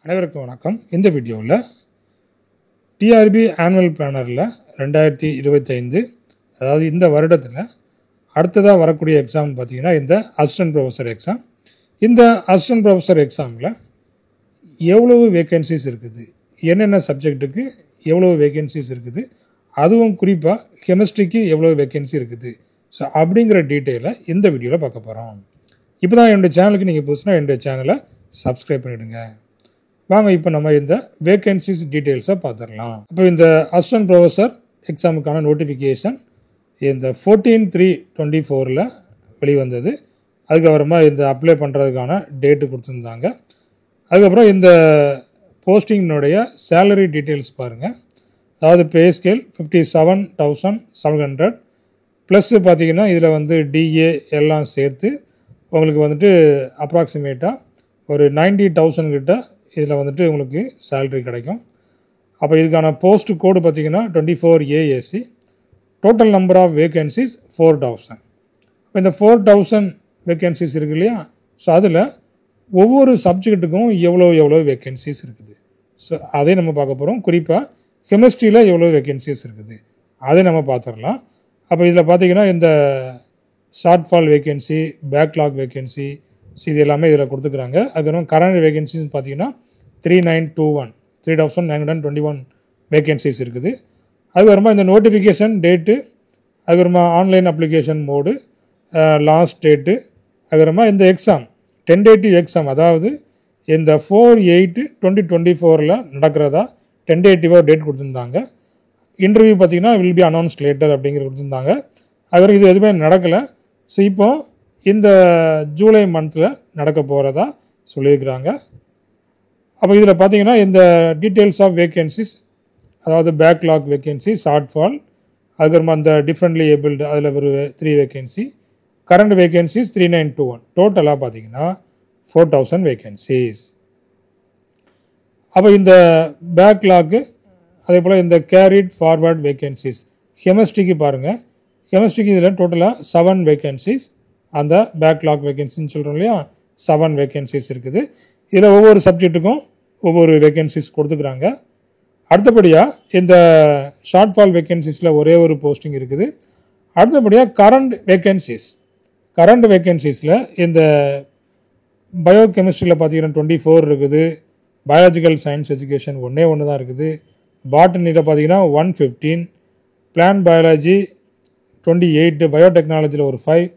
அனைவருக்கும் வணக்கம். இந்த வீடியோவில் டிஆர்பி ஆனுவல் பிளானரில் 2025 அதாவது இந்த வருடத்தில் அடுத்ததாக வரக்கூடிய எக்ஸாம் பார்த்திங்கன்னா இந்த அசிஸ்டன்ட் ப்ரொஃபஸர் எக்ஸாம். இந்த அசிஸ்டன்ட் ப்ரொஃபஸர் எக்ஸாமில் எவ்வளவு வேக்கன்சிஸ் இருக்குது, என்னென்ன சப்ஜெக்ட்டுக்கு எவ்வளவு வேக்கன்சிஸ் இருக்குது, அதுவும் குறிப்பாக கெமிஸ்ட்ரிக்கு எவ்வளோ வேக்கன்சி இருக்குது, ஸோ அப்படிங்கிற டீட்டெயிலை இந்த வீடியோவில் பார்க்க போகிறோம். இப்போ தான் என்னுடைய சேனலுக்கு நீங்கள் புதுசுனா என்னுடைய சேனலை சப்ஸ்கிரைப் பண்ணிவிடுங்க. வாங்க இப்போ நம்ம இந்த வேக்கன்சிஸ் டீட்டெயில்ஸை பார்த்துடலாம். இப்போ இந்த அசிஸ்டன்ட் ப்ரொஃபஸர் எக்ஸாமுக்கான நோட்டிஃபிகேஷன் இந்த 14/3/24 வெளிவந்தது. அதுக்கப்புறமா இந்த அப்ளை பண்ணுறதுக்கான டேட்டு கொடுத்துருந்தாங்க. அதுக்கப்புறம் இந்த போஸ்டிங்கினுடைய சேலரி டீட்டெயில்ஸ் பாருங்கள். அதாவது பே ஸ்கேல் 57,700 ப்ளஸ் பார்த்திங்கன்னா இதில் வந்து டிஏ எல்லாம் சேர்த்து உங்களுக்கு வந்துட்டு அப்ராக்சிமேட்டாக ஒரு 90,000 கிட்ட இதில் வந்துட்டு உங்களுக்கு சேல்ரி கிடைக்கும். அப்போ இதுக்கான போஸ்ட் கோடு பார்த்திங்கன்னா 24 AAC. Total number of vacancies 4,000. இப்போ இந்த 4,000 வேக்கன்சிஸ் இருக்கு இல்லையா, ஸோ அதில் ஒவ்வொரு சப்ஜெக்ட்டுக்கும் எவ்வளோ வேக்கன்சிஸ் இருக்குது, ஸோ அதை நம்ம பார்க்க போகிறோம். குறிப்பாக கெமிஸ்ட்ரியில் எவ்வளோ வேக்கன்சிஸ் இருக்குது அதை நம்ம பார்த்துடலாம். அப்போ இதில் பார்த்திங்கன்னா இந்த short fall vacancy, backlog vacancy, so இது எல்லாமே இதில் கொடுத்துக்கிறாங்க. அதுக்கப்புறம் கரண்ட் வேகன்சிஸ் பார்த்தீங்கன்னா 3,921 வேகன்சிஸ் இருக்குது. அதுக்கப்புறமா இந்த நோட்டிஃபிகேஷன் டேட்டு, அதுக்கப்புறமா online application mode, last date, அதுக்கப்புறமா இந்த எக்ஸாம் டென்டேட்டிவ் எக்ஸாம், அதாவது இந்த 4/8/2024 நடக்கிறதா டென்டேட்டிவாக டேட் கொடுத்துருந்தாங்க. இன்டர்வியூ பார்த்தீங்கன்னா வில் பி அனௌன்ஸ்ட் லேட்டர் அப்படிங்கிறது கொடுத்துருந்தாங்க. அதுக்கப்புறம் இது எதுவுமே நடக்கலை. ஸோ இப்போ இந்த ஜூலை மந்தில் நடக்க போகிறதா சொல்லியிருக்கிறாங்க. அப்போ இதில் பார்த்தீங்கன்னா இந்த டீட்டெயில்ஸ் ஆஃப் வேக்கன்சிஸ், அதாவது பேக்லாக் வேக்கன்சி, ஷார்ட் ஃபால், அதுக்கப்புறமா அந்த டிஃப்ரெண்ட்லி ஏபிள்டு அதில் ஒரு 3 வேக்கன்சி, கரண்ட் வேக்கன்சிஸ் 3,921, டோட்டலாக பார்த்தீங்கன்னா 4,000 வேக்கன்சிஸ். அப்போ இந்த பேக்லாக்கு அதே போல் இந்த கேரிட் ஃபார்வர்ட் வேக்கன்சிஸ், கெமிஸ்ட்ரிக்கு பாருங்கள், கெமிஸ்ட்ரிக்கு இதில் டோட்டலாக 7 வேக்கன்சிஸ், அந்த பேக்லாக் வேக்கன்சின்னு சொல்கிறோம் இல்லையா, 7 வேக்கன்சிஸ் இருக்குது. இதில் ஒவ்வொரு சப்ஜெக்ட்டுக்கும் ஒவ்வொரு வேக்கன்சிஸ் கொடுத்துக்கிறாங்க. அடுத்தபடியாக இந்த ஷார்ட் ஃபால் வேக்கன்சிஸில் ஒரே ஒரு போஸ்டிங் இருக்குது. அடுத்தபடியாக கரண்ட் வேக்கன்சிஸில் இந்த பயோ கெமிஸ்ட்ரியில் பார்த்தீங்கன்னா 24 இருக்குது, பயாலஜிக்கல் சயின்ஸ் எஜுகேஷன் ஒன்று தான் இருக்குது, பாட்டனியில் பார்த்தீங்கன்னா 115, பிளான்ட் பயாலஜி 28, பயோடெக்னாலஜியில் ஒரு 5,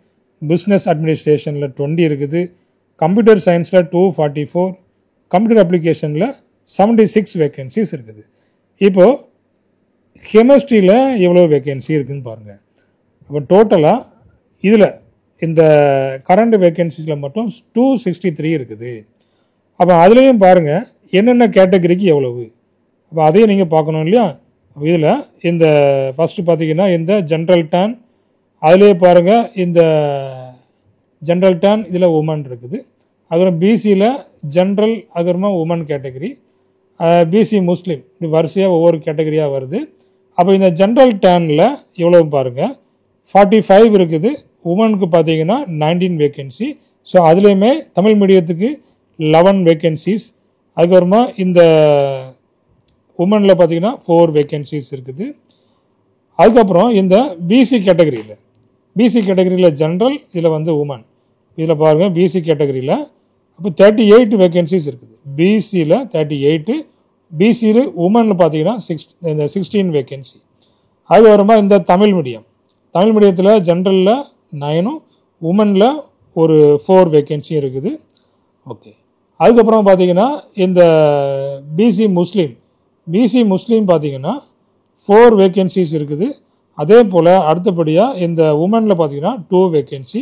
பிஸ்னஸ் அட்மினிஸ்ட்ரேஷனில் 20 இருக்குது, கம்ப்யூட்டர் சயின்ஸில் 244, கம்ப்யூட்டர் அப்ளிகேஷனில் 76 வேக்கன்சிஸ் இருக்குது. இப்போது கெமிஸ்ட்ரியில் எவ்வளோ வேக்கன்சி இருக்குதுன்னு பாருங்கள். அப்போ டோட்டலாக இதில் இந்த கரண்ட் வேக்கன்சிஸில் மட்டும் 263 இருக்குது. அப்போ அதுலேயும் பாருங்கள் என்னென்ன கேட்டகரிக்கு எவ்வளவு, அப்போ அதையும் நீங்கள் பார்க்கணும் இல்லையா. இதில் இந்த ஃபஸ்ட்டு பார்த்தீங்கன்னா இந்த ஜென்ரல் டேன், அதிலே பாருங்கள் இந்த ஜென்ரல் டேன் இதில் உமன் இருக்குது. அதுக்கப்புறம் பிசியில் ஜென்ரல், அதுக்கப்புறமா உமன் கேட்டகரி, பிசி முஸ்லீம், இப்படி வரிசையாக ஒவ்வொரு கேட்டகரியாக வருது. அப்போ இந்த ஜென்ரல் டேனில் எவ்வளோ பாருங்கள் 45 இருக்குது, உமனுக்கு பார்த்தீங்கன்னா 19 வேக்கன்சி. ஸோ அதுலேயுமே தமிழ் மீடியத்துக்கு 11 வேக்கன்சிஸ், அதுக்கப்புறமா இந்த உமனில் பார்த்தீங்கன்னா 4 வேக்கன்சிஸ் இருக்குது. அதுக்கப்புறம் இந்த பிசி கேட்டகரியில் ஜென்ரல், இதில் வந்து உமன், இதில் பாருங்கள் பிசி கேட்டகரியில் அப்போ 38 வேக்கன்சிஸ் இருக்குது. பிசியில் 38, பிசியில் உமனில் பார்த்தீங்கன்னா 16 வேக்கன்சி. அதுக்கப்புறமா இந்த தமிழ் மீடியத்தில் ஜென்ரலில் 9, உமனில் ஒரு 4 வேக்கன்சி இருக்குது. ஓகே, அதுக்கப்புறம் பார்த்தீங்கன்னா இந்த பிசி முஸ்லீம் பார்த்தீங்கன்னா 4 வேக்கன்சிஸ் இருக்குது. அதே போல் அடுத்தபடியாக இந்த உமனில் பார்த்தீங்கன்னா 2 வேக்கன்சி,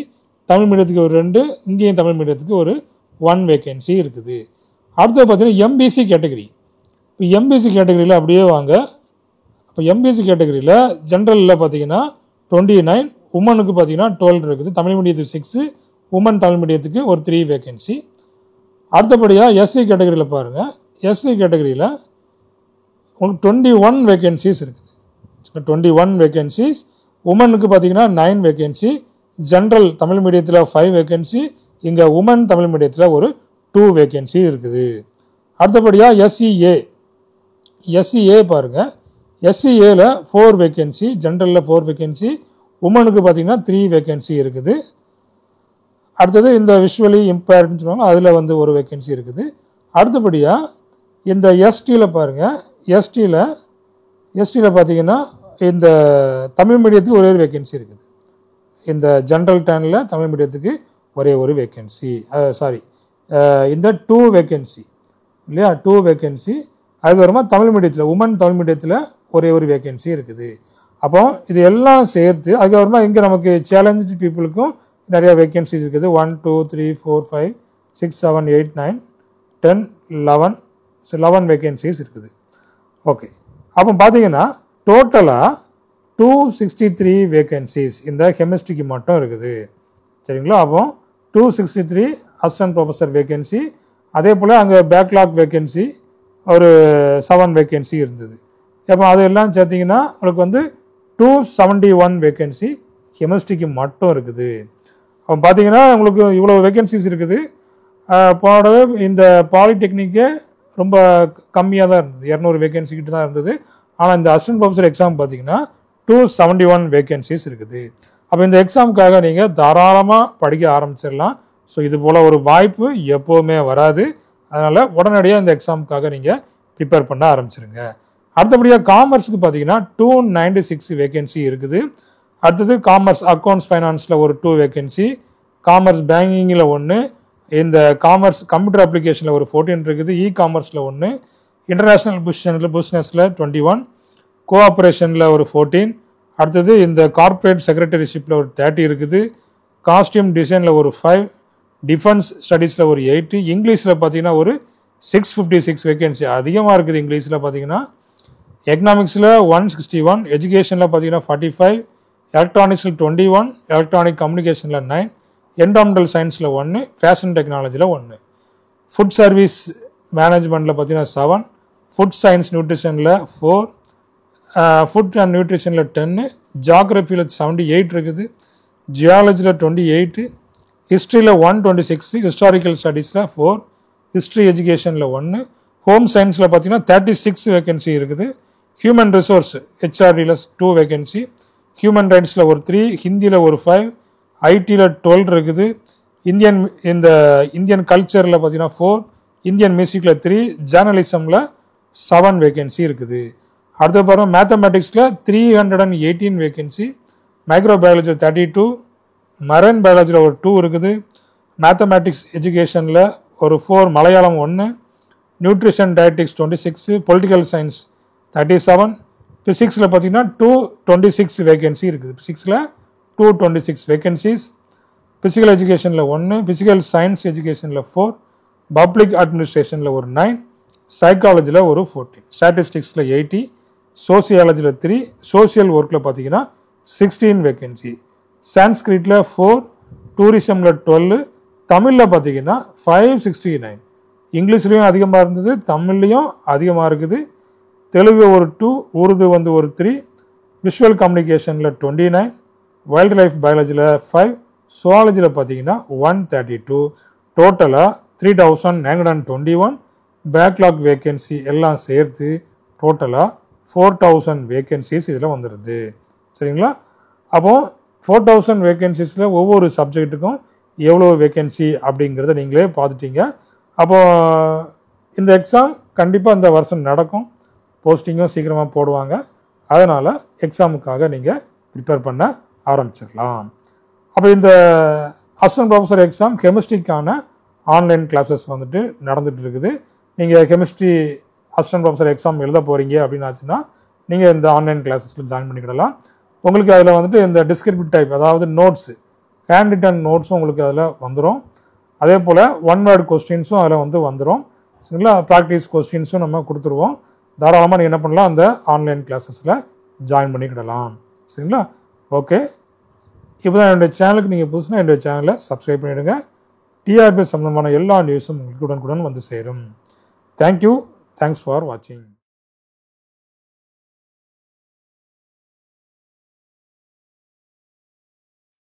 தமிழ் மீடியத்துக்கு ஒரு 2, இங்கேயும் தமிழ் மீடியத்துக்கு ஒரு 1 வேக்கன்சி இருக்குது. அடுத்தது பார்த்தீங்கன்னா எம்பிசி கேட்டகரியில் அப்படியே வாங்க. இப்போ எம்பிசி கேட்டகரியில் ஜென்ரலில் பார்த்தீங்கன்னா 29, உமனுக்கு பார்த்தீங்கன்னா 12 இருக்குது, தமிழ் மீடியத்துக்கு 6, உமன் தமிழ் மீடியத்துக்கு ஒரு 3 வேக்கன்சி. அடுத்தபடியாக எஸ்சி கேட்டகரியில் பாருங்கள், எஸ்சி கேட்டகரியில் உங்களுக்கு 21 வேக்கன்சிஸ் இருக்குது. 21 வேக்கன்சிஸ், உமனுக்கு பார்த்தீங்கன்னா 9 வேக்கன்சி, ஜென்ரல் தமிழ் மீடியத்தில் 5 வேக்கன்சி, இங்கே உமன் தமிழ் மீடியத்தில் ஒரு 2 வேக்கன்சி இருக்குது. அடுத்தபடியாக எஸ்சிஏ பாருங்கள், எஸ்சிஏல 4 வேக்கன்சி, ஜென்ரலில் 4 வேக்கன்சி, உமனுக்கு பார்த்தீங்கன்னா 3 வேக்கன்சி இருக்குது. அடுத்தது இந்த விஷுவலி இம்பேர்டுன்னு சொல்லுவாங்க, அதில் வந்து ஒரு வேக்கன்சி இருக்குது. அடுத்தபடியாக இந்த எஸ்டியில் பாருங்கள், எஸ்டியில் பார்த்தீங்கன்னா இந்த தமிழ் மீடியத்துக்கு ஒரே ஒரு வேக்கன்சி இருக்குது. இந்த ஜென்ரல் டேனில் தமிழ் மீடியத்துக்கு ஒரே ஒரு வேக்கன்சி, இந்த 2 வேக்கன்சி இல்லையா, 2 வேக்கன்சி. அதுக்கப்புறமா தமிழ் மீடியத்தில் தமிழ் மீடியத்தில் ஒரே ஒரு வேக்கன்சி இருக்குது. அப்போ இது எல்லாம் சேர்த்து அதுக்கப்புறமா இங்கே நமக்கு சேலஞ்சு பீப்புளுக்கும் நிறையா வேக்கன்சிஸ் இருக்குது. 1 2 3 4 5 6 7 8 9 10 11 வேக்கன்சிஸ் இருக்குது. ஓகே, அப்போ பார்த்தீங்கன்னா டோட்டலாக 263 வேக்கன்சிஸ் இந்த கெமிஸ்ட்ரிக்கு மட்டும் இருக்குது. சரிங்களா? அப்போ 263 அசிஸ்டன்ட் ப்ரொஃபஸர் வேக்கன்சி. அதே போல் அங்கே பேக்லாக் வேக்கன்சி ஒரு 7 வேக்கன்சி இருந்தது. அப்போ அதெல்லாம் சேர்த்திங்கன்னா உங்களுக்கு வந்து 271 வேக்கன்சி கெமிஸ்ட்ரிக்கு மட்டும் இருக்குது. அப்போ பார்த்தீங்கன்னா உங்களுக்கு இவ்வளோ வேக்கன்சிஸ் இருக்குது. போனவே இந்த பாலிடெக்னிக்கே ரொம்ப கம்மியாக தான் இருந்தது, 200 வேக்கன்சி கிட்ட தான் இருந்தது. ஆனால் இந்த அசிஸ்டன்ட் ப்ரொஃபஸர் எக்ஸாம் பார்த்தீங்கன்னா 271 வேக்கன்சிஸ் இருக்குது. அப்போ இந்த எக்ஸாமுக்காக நீங்கள் தாராளமாக படிக்க ஆரம்பிச்சிடலாம். ஸோ இது போல் ஒரு வாய்ப்பு எப்போவுமே வராது. அதனால் உடனடியாக இந்த எக்ஸாமுக்காக நீங்கள் ப்ரிப்பேர் பண்ண ஆரம்பிச்சிருங்க. அடுத்தபடியாக காமர்ஸுக்கு பார்த்தீங்கன்னா 296 வேக்கன்சி இருக்குது. அடுத்தது காமர்ஸ் அக்கௌண்ட்ஸ் ஃபைனான்ஸில் ஒரு 2 வேக்கன்சி, காமர்ஸ் பேங்கிங்கில் 1, இந்த காமர்ஸ் கம்ப்யூட்டர் அப்ளிகேஷனில் ஒரு 14 இருக்குது, காமர்ஸில் 1, இன்டர்நேஷ்னல் பிஸ்னஸில் 21, கோஆப்ரேஷனில் ஒரு 14, அடுத்தது இந்த கார்ப்பரேட் செக்ரட்டரிஷிப்பில் ஒரு 30 இருக்குது, காஸ்டியூம் டிசைனில் ஒரு 5, டிஃபென்ஸ் ஸ்டடீஸில் ஒரு 8, இங்கிலீஷில் பார்த்தீங்கன்னா ஒரு 656 வேக்கன்சி அதிகமாக இருக்குது. இங்கிலீஷில் பார்த்தீங்கன்னா எக்கனாமிக்ஸில் 161, எஜுகேஷனில் பார்த்தீங்கன்னா 45, எலக்ட்ரானிக்ஸில் 21, எலக்ட்ரானிக் கம்யூனிகேஷனில் 9, என்விரான்மெண்டல் சயின்ஸில் 1, ஃபேஷன் டெக்னாலஜியில் 1, ஃபுட் சர்வீஸ் மேனேஜ்மெண்ட்டில் பார்த்தீங்கன்னா 7, ஃபுட் சயின்ஸ் நியூட்ரிஷனில் 4, ஃபுட் அண்ட் நியூட்ரிஷனில் 10, ஜியாகிரஃபியில் 78 இருக்குது, ஜியாலஜியில் 28, ஹிஸ்ட்ரியில் 126, ஹிஸ்டாரிக்கல் ஸ்டடீஸில் 4, ஹிஸ்ட்ரி எஜுகேஷனில் 1, ஹோம் சயின்ஸில் பார்த்தீங்கன்னா 36 வேக்கன்சி இருக்குது, ஹியூமன் ரிசோர்ஸ் ஹெச்ஆர்டியில் 2 வேக்கன்சி, ஹியூமன் ரைட்ஸில் ஒரு 3, ஹிந்தியில் ஒரு 5, ஐடியில் 12 இருக்குது, இந்தியன் கல்ச்சரில் பார்த்தீங்கன்னா 4, இந்தியன் மியூசிக்கில் 3, ஜேர்னலிசமில் 7 வேக்கன்சி இருக்குது. அடுத்த பாருங்கள் மேத்தமேட்டிக்ஸில் 318 வேக்கன்சி, மைக்ரோபயாலஜியில் 32, மரைன் பயாலஜியில் ஒரு 2 இருக்குது, மேத்தமேட்டிக்ஸ் எஜுகேஷனில் ஒரு 4, Malayalam 1, nutrition dietetics 26, political science 37, ஃபிசிக்ஸில் பார்த்தீங்கன்னா 226 வேக்கன்சி இருக்குது. ஃபிசிக்ஸில் 226 வேக்கன்சிஸ், ஃபிசிக்கல் எஜுகேஷனில் 1, ஃபிசிக்கல் சயின்ஸ் எஜுகேஷனில் 4, பப்ளிக் அட்மினிஸ்ட்ரேஷனில் ஒரு 9, சைக்காலஜியில் ஒரு 14, ஸ்டாட்டிஸ்டிக்ஸில் 80, சோசியாலஜியில் 3, சோசியல் ஒர்க்கில் பார்த்தீங்கன்னா 16 வேக்கன்சி, சான்ஸ்கிரிட்டில் 4, டூரிசமில் 12, தமிழில் பார்த்தீங்கன்னா 569, இங்கிலீஷ்லேயும் அதிகமாக இருந்தது, தமிழ்லேயும் அதிகமாக இருக்குது, தெலுங்கு ஒரு 2, உருது வந்து ஒரு 3, விஷுவல் கம்யூனிகேஷனில் 29, வைல்ட் லைஃப் பயாலஜியில் 5, சுவாலஜியில் பார்த்தீங்கன்னா 132, டோட்டலாக 3921, பேக்லாக் வேக்கன்சி எல்லாம் சேர்த்து டோட்டலாக 4000 வேக்கன்சிஸ் இதில் வந்துடுது. சரிங்களா? அப்போது 4000 வேக்கன்சிஸில் ஒவ்வொரு சப்ஜெக்ட்டுக்கும் எவ்வளோ வேக்கன்சி அப்படிங்கிறத நீங்களே பார்த்துட்டீங்க. அப்போது இந்த எக்ஸாம் கண்டிப்பாக இந்த வருஷம் நடக்கும், போஸ்டிங்கும் சீக்கிரமாக போடுவாங்க. அதனால் எக்ஸாமுக்காக நீங்கள் ப்ரிப்பேர் பண்ண ஆரம்பிச்சிடலாம். அப்போ இந்த அசிஸ்டன்ட் ப்ரொஃபஸர் எக்ஸாம் கெமிஸ்ட்ரிக்கான ஆன்லைன் கிளாஸஸ் வந்துட்டு நடந்துகிட்டு இருக்குது. நீங்கள் கெமிஸ்ட்ரி அசிஸ்டன்ட் ப்ரொஃபஸர் எக்ஸாம் எழுத போகிறீங்க அப்படின்னு ஆச்சுன்னா நீங்கள் இந்த ஆன்லைன் கிளாஸஸில் ஜாயின் பண்ணிக்கிடலாம். உங்களுக்கு அதில் வந்துட்டு இந்த டிஸ்கிரிப்டிவ் டைப், அதாவது நோட்ஸு, ஹேண்ட் ரிட்டன் நோட்ஸும் உங்களுக்கு அதில் வந்துடும். அதே போல் 1 வேர்டு கொஸ்டின்ஸும் அதில் வந்துடும். சரிங்களா? ப்ராக்டிஸ் கொஸ்டின்ஸும் நம்ம கொடுத்துருவோம். தாராளமாக நீங்கள் என்ன பண்ணலாம், அந்த ஆன்லைன் கிளாஸஸில் ஜாயின் பண்ணிக்கிடலாம். சரிங்களா? ஓகே, இப்போ தான் என்னுடைய சேனலுக்கு நீங்கள் புதுசுனா என்னுடைய சேனலை சப்ஸ்கிரைப் பண்ணிவிடுங்க. டிஆர்பி சம்பந்தமான எல்லா நியூஸும் உங்களுக்கு உடனுக்குடன் வந்து சேரும். தேங்க்யூ. தேங்க்ஸ் ஃபார் வாட்சிங்.